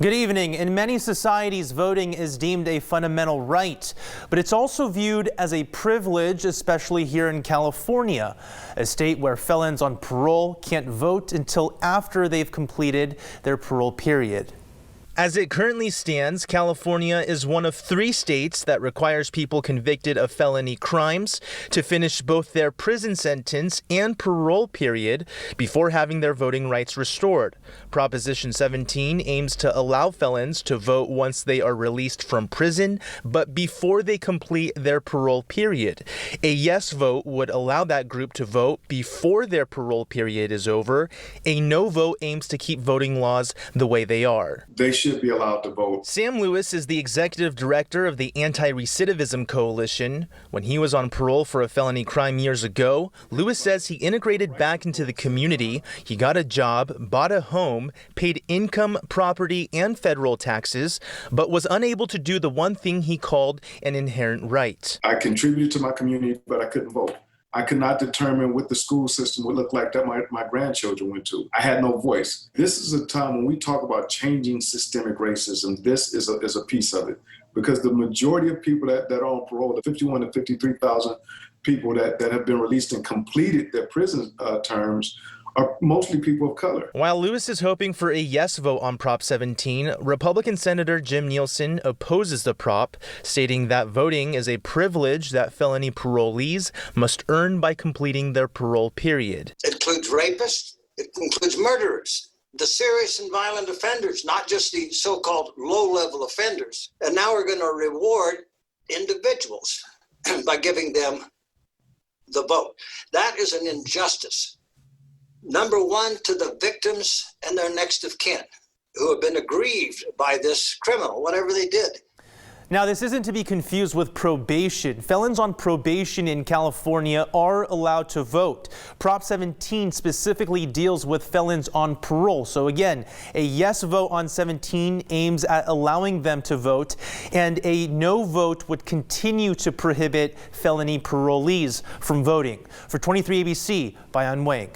Good evening. In many societies, voting is deemed a fundamental right, but it's also viewed as a privilege, especially here in California, a state where felons on parole can't vote until after they've completed their parole period. As it currently stands, California is one of 3 states that requires people convicted of felony crimes to finish both their prison sentence and parole period before having their voting rights restored. Proposition 17 aims to allow felons to vote once they are released from prison, but before they complete their parole period. A yes vote would allow that group to vote before their parole period is over. A no vote aims to keep voting laws the way they are. They should be allowed to vote. Sam Lewis is the executive director of the Anti-Recidivism Coalition. When he was on parole for a felony crime years ago, Lewis says he integrated back into the community. He got a job, bought a home, paid income, property, and federal taxes, but was unable to do the one thing he called an inherent right. I contributed to my community, but I couldn't vote. I could not determine what the school system would look like that my grandchildren went to. I had no voice. This is a time when we talk about changing systemic racism. This is a piece of it, because the majority of people that are on parole, the 51 to 53,000 people that have been released and completed their prison terms, are mostly people of color. While Lewis is hoping for a yes vote on Prop 17, Republican Senator Jim Nielsen opposes the prop, stating that voting is a privilege that felony parolees must earn by completing their parole period. It includes rapists, it includes murderers, the serious and violent offenders, not just the so-called low-level offenders. And now we're going to reward individuals by giving them the vote. That is an injustice. Number one, to the victims and their next of kin who have been aggrieved by this criminal, whatever they did. Now, this isn't to be confused with probation. Felons on probation in California are allowed to vote. Prop 17 specifically deals with felons on parole. So again, a yes vote on 17 aims at allowing them to vote, and a no vote would continue to prohibit felony parolees from voting. For 23 ABC, Bayan Wang.